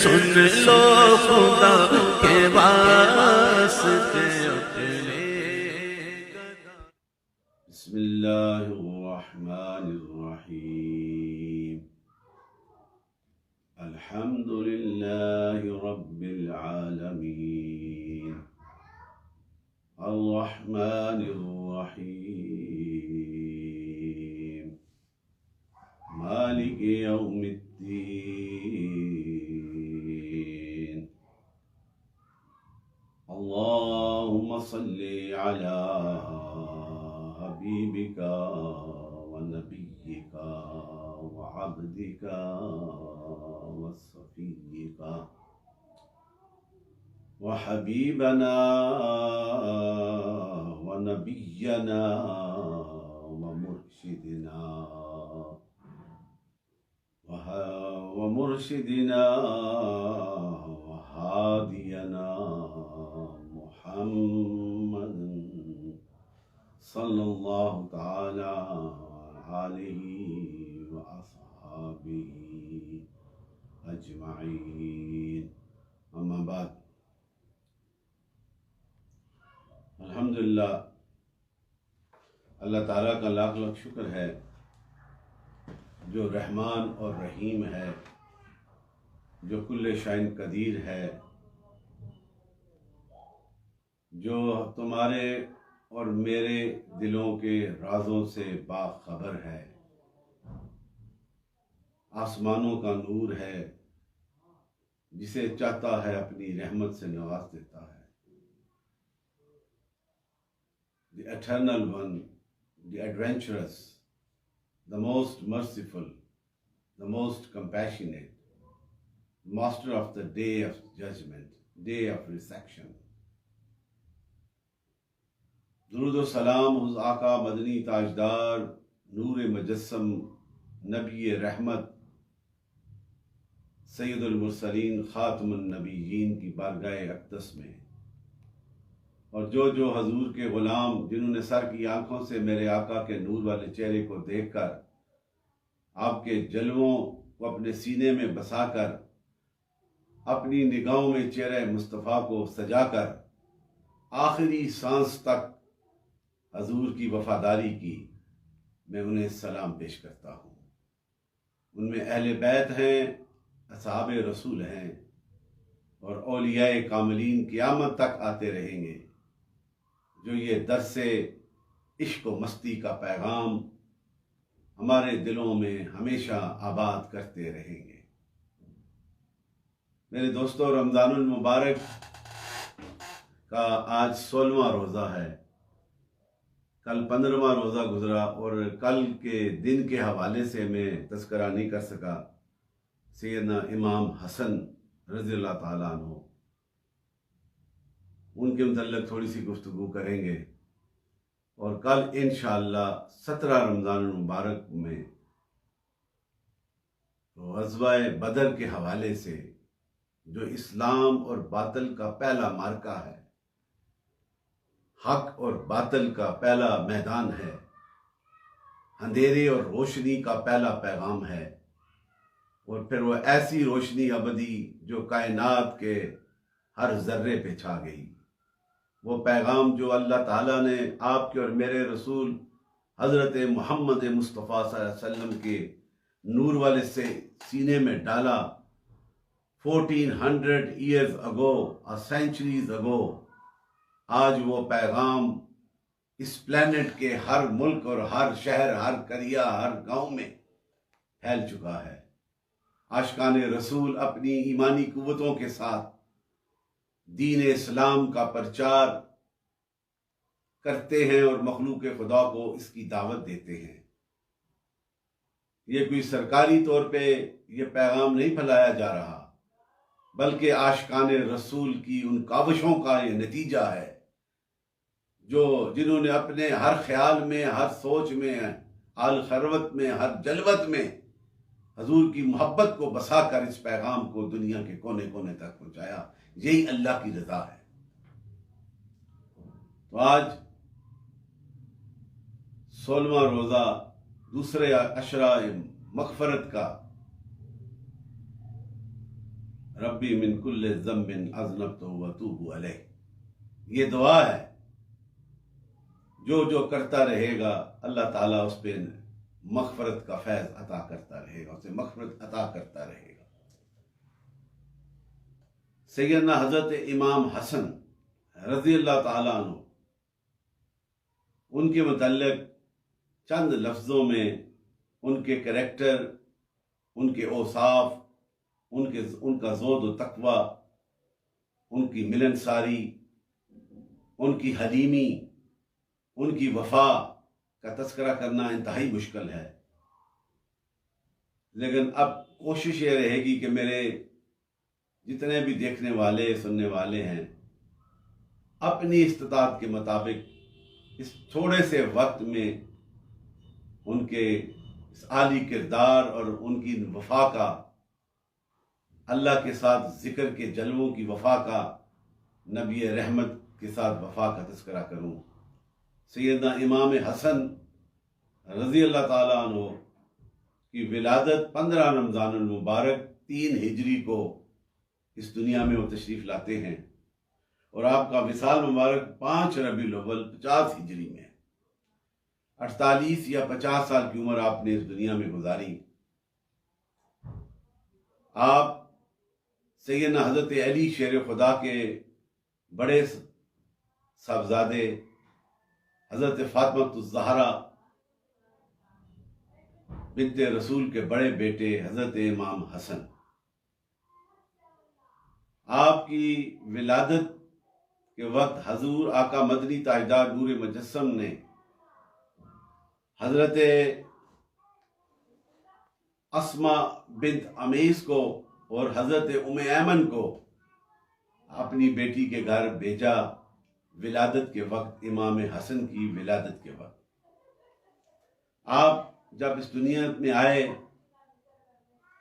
सुन लो खुदा के वास्ते अपने। बिस्मिल्लाहिर्रहमानिर्रहीम। अल्हम्दुलिल्लाहि रब्बिल आलमीन, अर्रहमानिर्रहीम, मालिकि यौमिद्दीन। अल्लाहुम्मा सल्लि अला हबीबिका व नबिय्यिका व अब्दिका व सफिय्यिका व हबीबना व नबिय्यना व मुर्शिदिना व हादियना मुहम्मद सल्लल्लाहु ताला अलैहि व अस्हाबिही अजमाइन। अम्मा बाद। अल्हम्दुलिल्लाह, अल्लाह ताला का लाख लाख शुक्र है जो रहमान और रहीम है, जो कुल्ले शाइन कदीर है, जो तुम्हारे और मेरे दिलों के राजों से बाखबर है, आसमानों का नूर है, जिसे चाहता है अपनी रहमत से नवाज देता है। The Eternal One, the Adventurous, the Most Merciful, the Most Compassionate, Master of the Day of Judgment, Day of Resurrection. दुरूद व सलाम उस आका मदनी ताजदार नूर मुजस्सम नबी रहमत सैयदुल मुरसलीन खातमुन नबीयीन की बारगाह अक़दस में, और जो हजूर के ग़ुलाम जिन्होंने सर की आंखों से मेरे आका के नूर वाले चेहरे को देखकर आपके जलवों को अपने सीने में बसाकर अपनी निगाहों में चेहरे मुस्तफ़ा को सजाकर आखिरी सांस तक हजूर की वफादारी की, मैं उन्हें सलाम पेश करता हूँ। उनमें अहले बैत हैं, असहाबे रसूल हैं, और औलियाए कामिलीन क़यामत तक आते रहेंगे, जो ये दर्से इश्क व मस्ती का पैगाम हमारे दिलों में हमेशा आबाद करते रहेंगे। मेरे दोस्तों, रमज़ानुल मुबारक का आज 16वां रोज़ा है। कल 15वां रोज़ा गुजरा और कल के दिन के हवाले से मैं तज़किरा नहीं कर सका। सैयदना इमाम हसन रज़ियल्लाहु ताला अन्हु, उनके मुतल्लिक़ थोड़ी सी गुफ्तगू करेंगे। और कल इंशाअल्लाह 17 रमज़ान मुबारक में ग़ज़वाए बदर के हवाले से, जो इस्लाम और बातिल का पहला मार्का है, हक और बातिल का पहला मैदान है, अंधेरे और रोशनी का पहला पैगाम है, और फिर वो ऐसी रोशनी अबदी जो कायनात के हर जर्रे पे छा गई। वो पैगाम जो अल्लाह ताला ने आपके और मेरे रसूल हज़रत मोहम्मद मुस्तफ़ा सल्लल्लाहु अलैहि वसल्लम के नूर वाले से सीने में डाला 1400 years ago और सेंचुरीज अगो, आज वो पैगाम इस प्लेनेट के हर मुल्क और हर शहर, हर करिया, हर गांव में फैल चुका है। आशिकान रसूल अपनी ईमानी कुव्वतों के साथ दीन इस्लाम का प्रचार करते हैं और मखलूक खुदा को इसकी दावत देते हैं। ये कोई सरकारी तौर पे ये पैगाम नहीं फैलाया जा रहा, बल्कि आशिकान रसूल की उन काविशों का ये नतीजा है, जो जिन्होंने अपने हर ख्याल में, हर सोच में, आल खरवत में, हर जलवत में हजूर की मोहब्बत को बसा कर इस पैगाम को दुनिया के कोने कोने तक पहुंचाया। यही अल्लाह की रजा है। तो आज 16वां रोजा दूसरे अशरा मगफरत का रब्बी मिन कुल्लि ज़म्बिन अज़नबतु व अतूबु अलैह। ये दुआ है, जो जो करता रहेगा अल्लाह ताला उस पर मग़फ़रत का फैज़ अता करता रहेगा, उसे मग़फ़रत अता करता रहेगा। सैयदना हज़रत इमाम हसन रज़ी अल्लाह ताला अन्हु, उनके मुतल्लिक़ चंद लफ्ज़ों में उनके करैक्टर, उनके औसाफ, उनका ज़ोद व तक़वा, उनकी मिलनसारी, उनकी हलीमी, उनकी वफ़ा का तज़किरा करना इंतहाई मुश्किल है। लेकिन अब कोशिश ये रहेगी कि मेरे जितने भी देखने वाले सुनने वाले हैं, अपनी इस्तिताअत के मुताबिक इस थोड़े से वक्त में उनके इस आली किरदार और उनकी वफ़ा का, अल्लाह के साथ ज़िक्र के जलवों की वफ़ा का, नबी रहमत के साथ वफ़ा का तज़किरा करूँ। सैयदना इमाम हसन रज़ी अल्लाह ताला अन्हु की विलादत 15 रमज़ानुल मुबारक 3 हिजरी को इस दुनिया में वो तशरीफ़ लाते हैं और आपका विसाल मुबारक 5 रबीउल अव्वल 50 हिजरी में। 48 या 50 साल की उम्र आपने इस दुनिया में गुजारी। आप सैयदना हज़रत अली शेर खुदा के बड़े साहबजादे हज़रत फातिमा ज़हरा बिन्ते रसूल के बड़े बेटे हज़रत इमाम हसन, आपकी विलादत के वक्त हजूर आका मदनी ताजदार नूर मुजस्सम ने हज़रत अस्मा बिन्त अमीस को और हज़रत उम्मे ऐमन को अपनी बेटी के घर भेजा। विलादत के वक्त, इमाम हसन की विलादत के वक्त, आप जब इस दुनिया में आए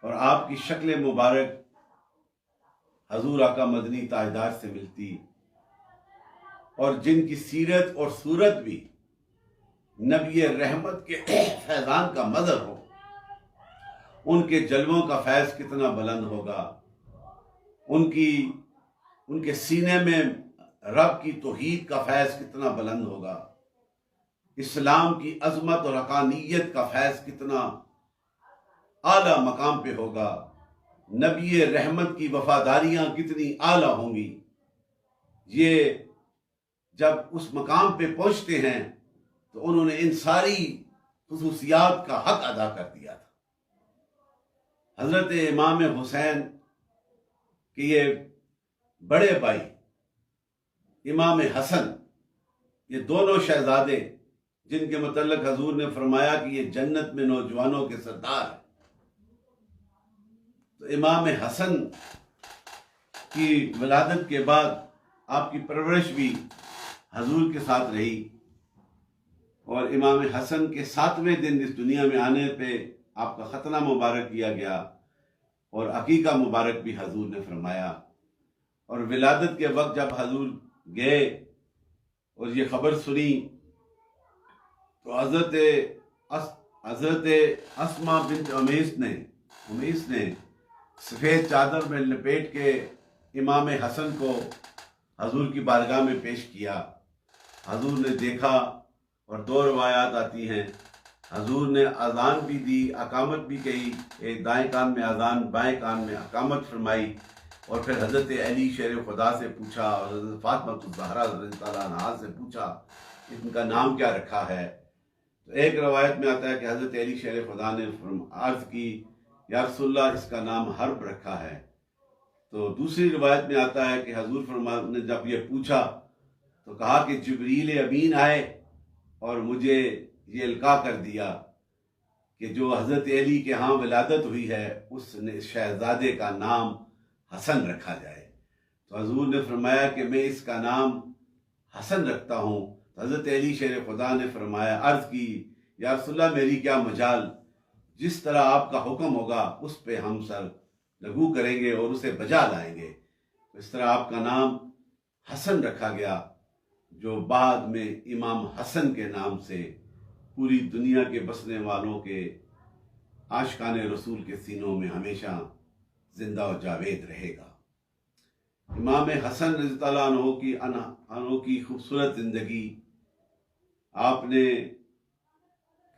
और आपकी शक्ल मुबारक हजूर आका मदनी ताजदार से मिलती और जिनकी सीरत और सूरत भी नबी रहमत के फैज़ान का मज़हर हो, उनके जलवों का फैज़ कितना बुलंद होगा, उनके सीने में रब की तौहीद का फैज़ कितना बुलंद होगा, इस्लाम की अज़मत और हक़ानियत का फैज़ कितना आला मकाम पे होगा, नबी रहमत की वफ़ादारियाँ कितनी आला होंगी। ये जब उस मकाम पे पहुँचते हैं तो उन्होंने इन सारी खुसूसियात का हक अदा कर दिया था। हज़रत इमाम हुसैन के ये बड़े भाई इमाम हसन, ये दोनों शहजादे जिनके मुतल्लिक़ हजूर ने फरमाया कि ये जन्नत में नौजवानों के सरदार हैं, तो इमाम हसन की विलादत के बाद आपकी परवरिश भी हजूर के साथ रही और इमाम हसन के 7वें दिन इस दुनिया में आने पे आपका ख़तना मुबारक किया गया और अकीका मुबारक भी हजूर ने फरमाया। और विलादत के वक्त जब हजूर गए और ये खबर सुनी तो हज़रत अस्मा बिन्त उमैस ने सफ़ेद चादर में लपेट के इमाम हसन को हजूर की बारगाह में पेश किया। हजूर ने देखा और 2 रवायात आती हैं, हजूर ने अज़ान भी दी, अकामत भी कही, एक दाएं कान में अज़ान, बाएं कान में अकामत फरमाई और फिर हज़रत अली शेर खुदा से पूछा और हज़रत फातिमा ज़हरा रज़ियल्लाहु अन्हा से पूछा इनका नाम क्या रखा है। तो एक रवायत में आता है कि हज़रत अली शेर खुदा ने अर्ज़ की, या रसूलल्लाह इसका नाम हर्ब रखा है। तो दूसरी रवायत में आता है कि हजूर फरमा ने जब ये पूछा तो कहा कि जिब्रील अमीन आए और मुझे ये इल्का कर दिया कि जो हज़रत अली के यहाँ विलादत हुई है उस शहजादे का नाम हसन रखा जाए। तो हजूर ने फरमाया कि मैं इसका नाम हसन रखता हूँ। तो हज़रत अली शेर खुदा ने फरमाया, अर्ज़ की, या रसूलल्लाह मेरी क्या मजाल, जिस तरह आपका हुक्म होगा उस पे हम सर लगू करेंगे और उसे बजा लाएंगे। तो इस तरह आपका नाम हसन रखा गया, जो बाद में इमाम हसन के नाम से पूरी दुनिया के बसने वालों के आशिकाने रसूल के सीनों में हमेशा जिंदा और जावेद रहेगा। इमाम हसन रज़ी अल्लाह अन्हु की अनोखी खूबसूरत ज़िंदगी, आपने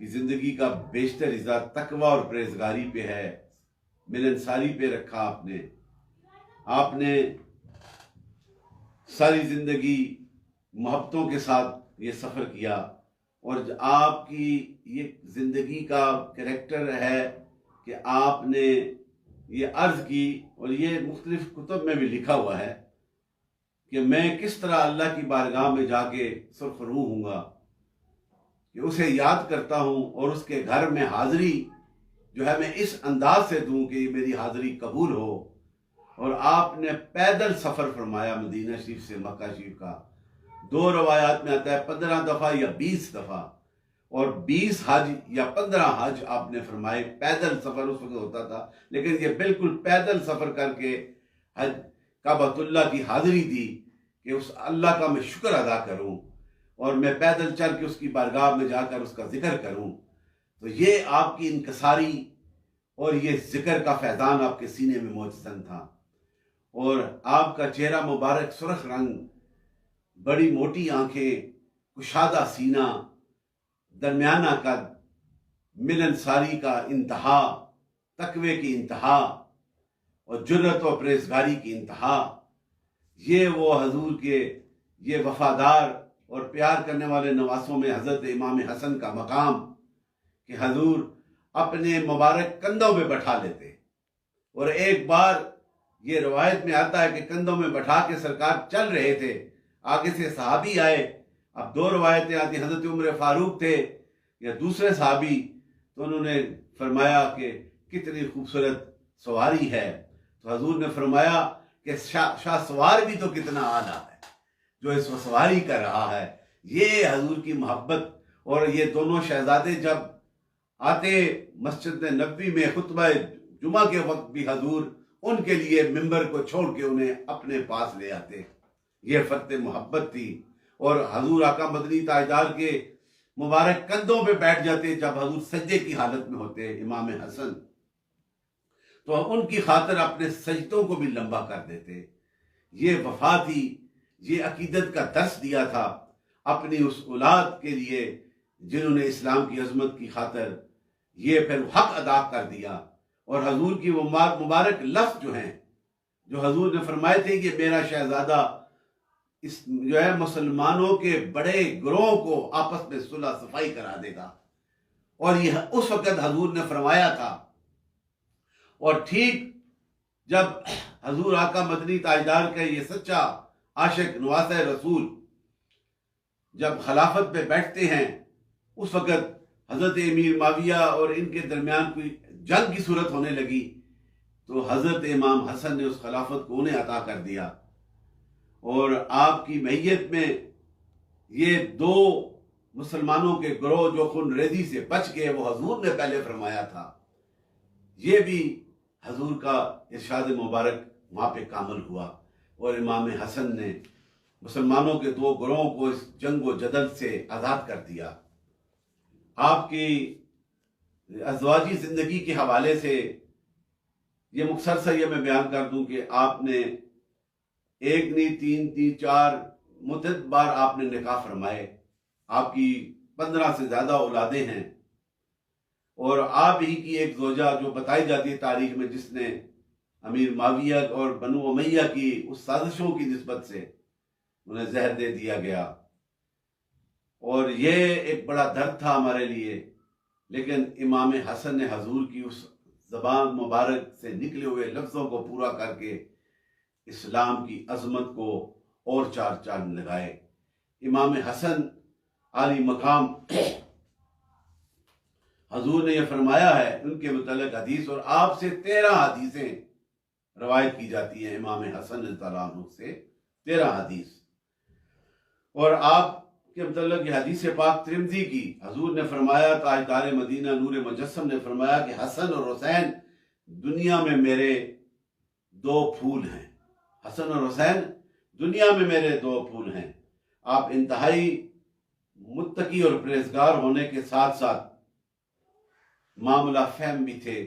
की ज़िंदगी का बेशतर हिस्सा तकवा और परहेज़गारी पे है, मिलनसारी पे रखा आपने सारी ज़िंदगी मोहब्बतों के साथ ये सफ़र किया। और आपकी ये ज़िंदगी का कैरेक्टर है कि आपने ये अर्ज़ की, और ये मुख्तलिफ कुतुब में भी लिखा हुआ है कि मैं किस तरह अल्लाह की बारगाह में जाके सुरखरू हूँगा, कि उसे याद करता हूँ और उसके घर में हाज़िरी जो है मैं इस अंदाज से दूँ कि मेरी हाज़िरी कबूल हो। और आपने पैदल सफ़र फरमाया मदीना शरीफ से मक्का शरीफ का। 2 रवायात में आता है 15 दफ़ा या 20 दफ़ा, और 20 हज या 15 हज आपने फरमाए। पैदल सफ़र उस वक्त होता था, लेकिन ये बिल्कुल पैदल सफ़र करके हज काबतुल्लाह की हाज़िरी दी कि उस अल्लाह का मैं शुक्र अदा करूँ और मैं पैदल चल के उसकी बारगाह में जाकर उसका जिक्र करूँ। तो ये आपकी इनकसारी और ये जिक्र का फैज़ान आपके सीने में मौजूद था। और आपका चेहरा मुबारक सुर्ख रंग, बड़ी मोटी आंखें, कुशादा सीना, दरमियाना कद, मिलनसारी का इंतहा, तकवे की इंतहा और जुर्रत और परहेज़गारी की इंतहा। ये वो हजूर के ये वफादार और प्यार करने वाले नवासों में हज़रत इमाम हसन का मकाम कि हजूर अपने मुबारक कंधों पे बैठा लेते। और एक बार ये रवायत में आता है कि कंधों में बैठा के सरकार चल रहे थे, आगे से सहाबी आए। अब 2 रवायतें आती, हज़रत उमर फारूक थे या दूसरे सहाबी, तो उन्होंने फरमाया कि कितनी खूबसूरत सवारी है। तो हजूर ने फरमाया कि शाह सवार भी तो कितना आला है जो इस सवारी कर रहा है। ये हजूर की मोहब्बत। और ये दोनों शहजादे जब आते मस्जिद नबवी में खुतबा जुमा के वक्त भी हजूर उनके लिए मिंबर को छोड़ के उन्हें अपने पास ले आते। ये फर्क मोहब्बत थी। और हजूर आका मदनी ताजदार के मुबारक कंधों पे बैठ जाते जब हजूर सज्जे की हालत में होते इमाम हसन, तो उनकी खातिर अपने सजदों को भी लंबा कर देते। ये वफा थी, ये अकीदत का दर्स दिया था अपनी उस औलाद के लिए जिन्होंने इस्लाम की अजमत की खातिर ये फिर हक अदा कर दिया। और हजूर की वो मुबारक लफ्ज जो हैं, जो हजूर ने फरमाए थे कि मेरा शहजादा इस जो है मुसलमानों के बड़े ग्रोह को आपस में सुलह सफाई करा देगा। और यह उस वक्त हजूर ने फरमाया था। और ठीक जब हजूर आका मदनी ताजदार का ये सच्चा आशिक नवासा रसूल जब खिलाफत पे बैठते हैं, उस वक्त हजरत अमीर माविया और इनके दरमियान कोई जंग की सूरत होने लगी, तो हजरत इमाम हसन ने उस खिलाफत को उन्हें अता कर दिया। और आपकी मैयत में ये 2 मुसलमानों के ग्रोह जो खून रेजी से बच गए, वो हजूर ने पहले फरमाया था। ये भी हजूर का इरशाद मुबारक वहाँ पे कामल हुआ। और इमाम हसन ने मुसलमानों के 2 ग्रोहों को इस जंग व जदल से आज़ाद कर दिया। आपकी अज़वाजी ज़िंदगी के हवाले से ये मुख्तसर सा ये मैं बयान कर दूं कि आपने 1 नहीं 3 3 4 मुतअद्दिद बार आपने निकाह फरमाए। आपकी 15 से ज़्यादा औलादें हैं। और आप ही की एक ज़ौजा जो बताई जाती है तारीख में, जिसने अमीर माविया और बनु उमैया की उस साजिशों की निस्बत से उन्हें जहर दे दिया गया। और ये एक बड़ा दर्द था हमारे लिए। लेकिन इमाम हसन ने हजूर की उस ज़बान मुबारक से निकले हुए लफ्ज़ों को पूरा करके इस्लाम की अजमत को और 4 चांद लगाए। इमाम हसन आली मकाम, हजूर ने यह फरमाया है उनके मुतल्लिक़ हदीस, और आपसे 13 हदीसें रवायत की जाती हैं इमाम हसन रज़ियल्लाहु अन्हु से, 13 हदीस। और आप के मतलब ये हदीस पाक तिरमिज़ी की, हजूर ने फरमाया, ताजदार मदीना नूर मुजस्सम ने फरमाया कि हसन और हुसैन दुनिया में मेरे 2 फूल हैं। हसन और हुसैन दुनिया में मेरे 2 फूल हैं। आप इंतहाई मुत्तकी और परहेज़गार होने के साथ साथ मामला फहम भी थे।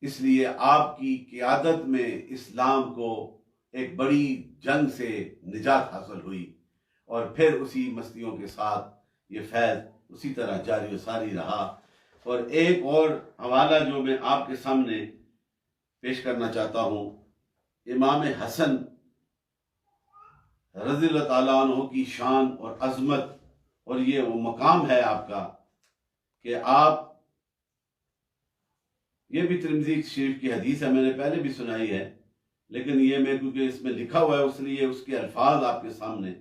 इसलिए आपकी क़ियादत में इस्लाम को एक बड़ी जंग से निजात हासिल हुई और फिर उसी मस्तियों के साथ ये फैज़ उसी तरह जारी व सारी रहा। और एक और हवाला जो मैं आपके सामने पेश करना चाहता हूँ, इमाम हसन रज़ियल्लाहु ताला अन्हु की शान और अज़मत, और ये वो मकाम है आपका कि आप, ये भी तिरमिज़ी शरीफ की हदीस है, मैंने पहले भी सुनाई है, लेकिन ये मैं क्योंकि इसमें लिखा हुआ है इसलिए उसके अल्फाज आपके सामने।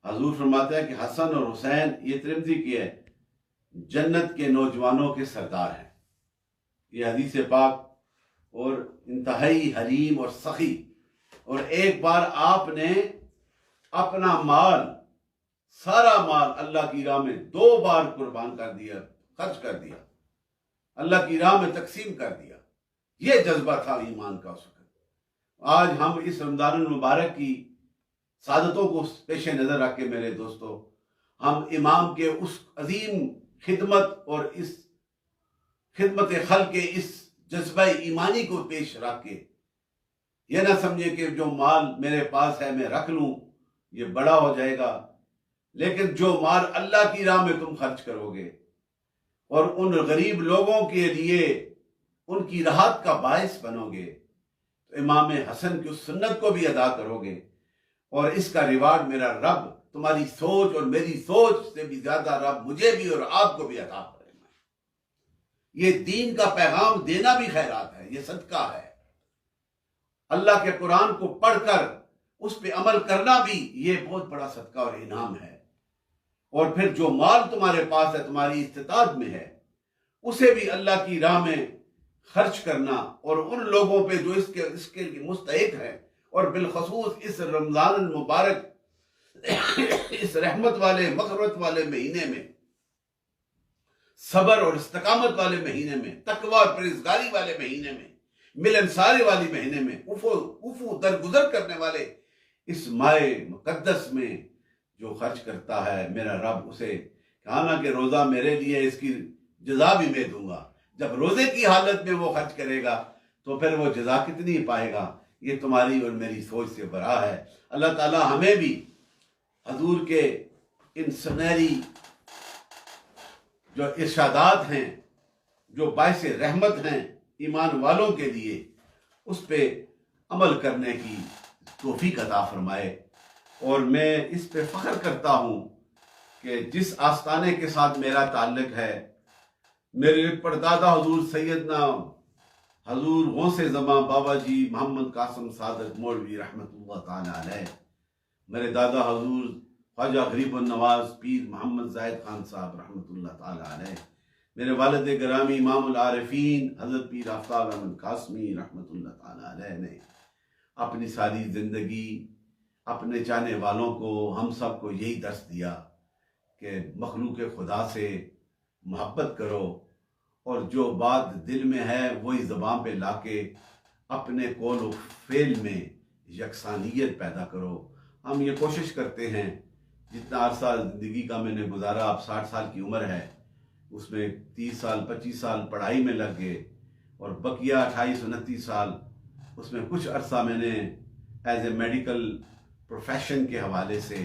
हजूर फरमाते हैं कि हसन और हुसैन, ये तिरमिज़ी की है, जन्नत के नौजवानों के सरदार हैं। ये हदीस पाक और इंतहाई हलीम और सखी। और एक बार आपने अपना माल, सारा माल अल्लाह की राह में 2 बार कुर्बान कर दिया, खर्च कर दिया, अल्लाह की राह में तकसीम कर दिया। ये जज्बा था ईमान का उस वक्त। आज हम इस रमजान मुबारक की सादतों को पेश नजर रख के मेरे दोस्तों, हम इमाम के उस अजीम खिदमत और इस खिदमत खल के इस जज्बा ईमानी को पेश रख के ये ना समझे कि जो माल मेरे पास है मैं रख लूं, ये बड़ा हो जाएगा, लेकिन जो माल अल्लाह की राह में तुम खर्च करोगे और उन गरीब लोगों के लिए उनकी राहत का बायस बनोगे, तो इमाम हसन की उस सुन्नत को भी अदा करोगे और इसका रिवार्ड मेरा रब तुम्हारी सोच और मेरी सोच से भी ज्यादा रब मुझे भी और आपको भी अता करेगा। ये दीन का पैगाम देना भी खैरात है, ये सदका है। अल्लाह के कुरान को पढ़कर उस पर अमल करना भी ये बहुत बड़ा सदका और इनाम है। और फिर जो माल तुम्हारे पास है, तुम्हारी इस्तिताअत में है, उसे भी अल्लाह की राह में खर्च करना और उन लोगों पे जो इसके लिए मुस्तहिक है, और बिलखसूस इस रमजान मुबारक इस रहमत वाले मग़फ़िरत वाले महीने में, सबर और इस्तकामत वाले महीने में, तकवा और परहेज़गारी वाले महीने में, मिलनसारी वाली महीने में, उफू दरगुजर करने वाले इस माए मुकद्दस में जो खर्च करता है, मेरा रब उसे कहा ना कि रोज़ा मेरे लिए, इसकी जज़ा भी मैं दूंगा। जब रोज़े की हालत में वो खर्च करेगा तो फिर वो जज़ा कितनी पाएगा। ये तुम्हारी और मेरी सोच से बरा है। अल्लाह ताला हमें भी हजूर के इन सुनहरी जो इरशादात हैं, जो बायस रहमत हैं ईमान वालों के लिए, उस पे अमल करने की तौफीक अता फरमाए। और मैं इस पे फ़ख्र करता हूँ कि जिस आस्ताने के साथ मेरा ताल्लुक है, मेरे परदादा हजूर सैयदना हजूर गौसे ज़मा बाबा जी मोहम्मद कासिम सादक मौलवी रहमतुल्लाह ताला अलैह, मेरे दादा हजूर ख्वाजा गरीब नवाज पीर मोहम्मद जाहिद खान साहब रहमतुल्लाह ताला अलैह, मेरे वालिद गिरामी इमामुल आरिफीन हज़रत पीर आफ्ताब अहमद कासमी रहमतुल्लाह ताला अलैह ने अपनी सारी ज़िंदगी अपने चाहने वालों को, हम सब को यही दर्स दिया कि मखलूक खुदा से मोहब्बत करो और जो बात दिल में है वही ज़बान पे लाके अपने कौल व फ़ेल में यकसानियत पैदा करो। हम ये कोशिश करते हैं, जितना अरसा ज़िंदगी का मैंने गुजारा, अब 60 साल की उम्र है, उसमें 30 साल 25 साल पढ़ाई में लग गए और बकिया 28-29 साल उसमें कुछ अरसा मैंने एज ए मेडिकल प्रोफेशन के हवाले से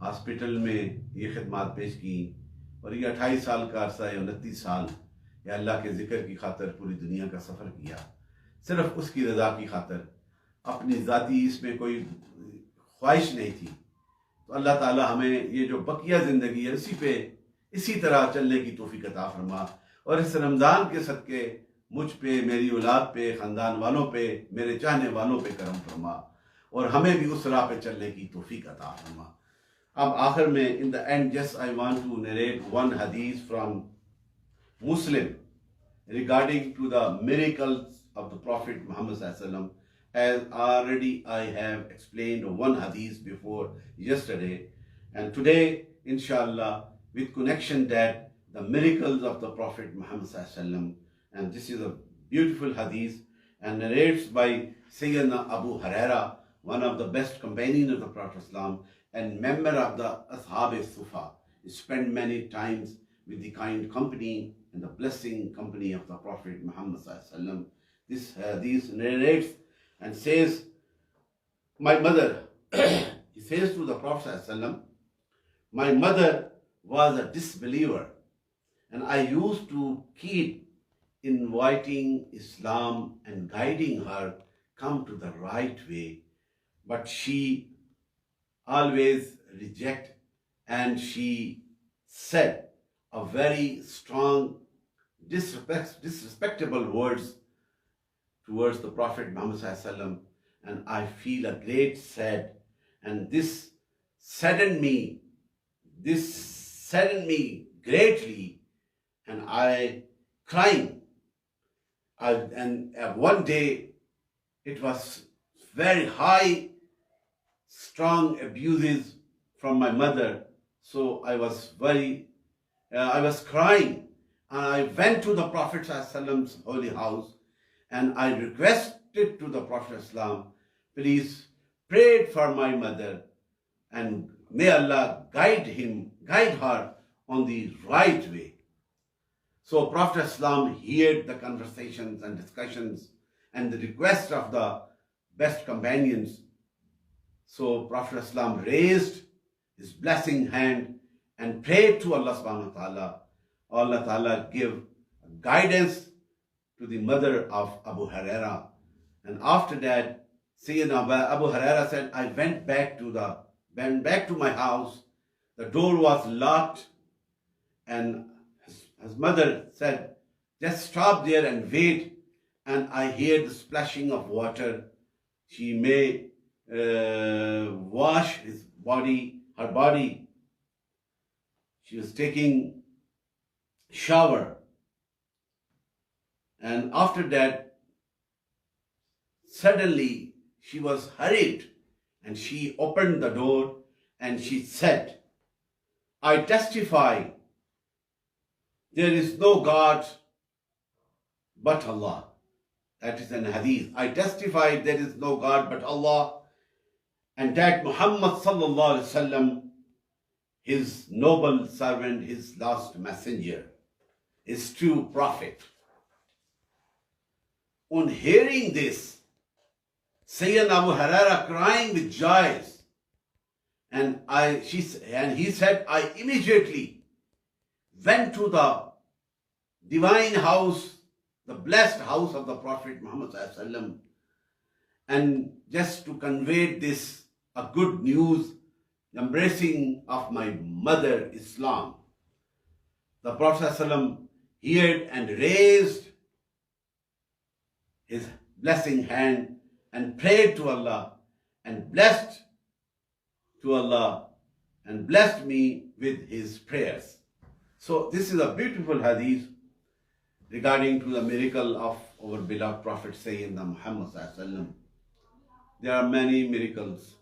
हॉस्पिटल में ये खिदमात पेश की। और ये 28 साल का अरसा है, 29 साल या अल्लाह के ज़िक्र की खातर पूरी दुनिया का सफ़र किया, सिर्फ उसकी रज़ा की खातर। अपनी ज़ाती इसमें कोई ख्वाहिश नहीं थी। तो अल्लाह ताला हमें ये जो बकिया ज़िंदगी है इसी तरह चलने की तौफीक अता फरमा। और इस रमज़ान के सदके मुझ पे, मेरी औलाद पे, ख़ानदान वालों पे, मेरे चाहने वालों पे करम फरमा और हमें भी उस राह पे चलने की तौफीक अता फरमा। अब आखिर में, in the end, just I want to narrate one हदीस from Muslim regarding to the miracles of the Prophet Muhammad sallallahu alaihi wasallam. As already I have explained one hadith before yesterday, and today inshallah with connection that the miracles of the Prophet Muhammad sallallahu alaihi wasallam, and this is a beautiful hadith and narrates by Sayyidina Abu Huraira, one of the best companions of the Prophet Islam and member of the Ashab-e-Sufa, spent many times with the kind company and the blessing company of the Prophet Muhammad sallallahu alaihi wasallam. This hadith narrates and says, my mother, he says to the Prophet sallallahu alaihi wasallam, my mother was a disbeliever, and I used to keep inviting Islam and guiding her come to the right way, but she always rejected, and she said a very strong disrespectful words towards the Prophet Muhammad sallallahu alaihi wasallam, and I feel a great sad, and this saddened me greatly, and I crying. One day it was very high, strong abuses from my mother, so I was crying, and I went to the Prophet ﷺ's holy house, and I requested to the Prophet ﷺ, please pray for my mother, and may Allah guide her on the right way. So Prophet ﷺ heard the conversations and discussions and the request of the best companions. So Prophet ﷺ raised his blessing hand and prayed to Allah subhanahu wa ta'ala. Allah ta'ala give guidance to the mother of Abu Huraira. And after that, Sayyidina Abu Huraira said, I went back to my house. The door was locked, and his mother said, just stop there and wait. And I hear the splashing of water. She may wash her body. She was taking shower. And after that, suddenly she was hurried, and she opened the door and she said, I testify there is no God but Allah. That is an hadith. I testify there is no God but Allah, and that Muhammad sallallahu alaihi wasallam, his noble servant, his last messenger, his true prophet. On hearing this, Sayyidina Abu Huraira crying with joy, and he said, I immediately went to the divine house, the blessed house of the Prophet Muhammad sallallahu alaihi wasallam, and just to convey this a good news, embracing of my mother Islam. The Prophet sallallahu alaihi wasallam heard and raised his blessing hand and prayed to Allah and blessed me with his prayers. So this is a beautiful hadith regarding to the miracle of our beloved Prophet Sayyidina Muhammad sallallahu alaihi wasallam. There are many miracles,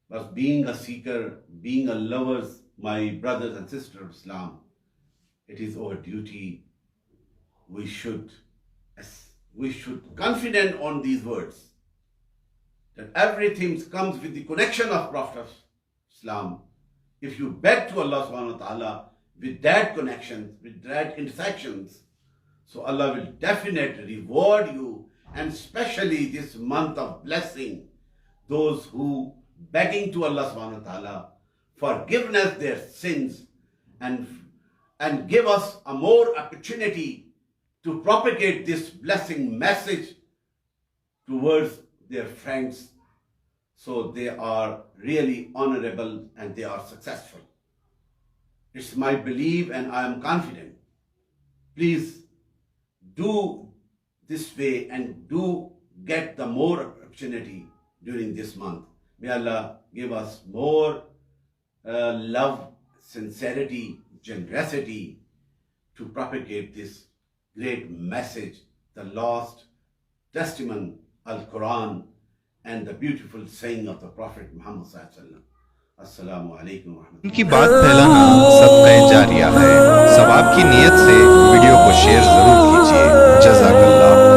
but being a seeker, being a lover, my brothers and sisters of Islam, it is our duty. We should confident on these words, that everything comes with the connection of Prophet of Islam. If you beg to Allah subhanahu wa ta'ala with that connection, with that intersections, so Allah will definitely reward you, and especially this month of blessing, those who begging to Allah subhanahu wa ta'ala forgiveness their sins, and give us a more opportunity to propagate this blessing message towards their friends, so they are really honorable and they are successful. It's my belief, and I am confident. Please do this way and do get the more opportunity during this month. May Allah give us more love, sincerity, generosity to propagate this great message, the lost testament, Al-Quran, and the beautiful saying of the Prophet Muhammad sallallahu alaihi wasallam. Assalamu alaikum wa rahmatullahi. इनकी बात फैलाना सदक़े जारिया है। सवाब की नीयत से video को शेयर जरूर कीजिए। जज़ाकल्लाह।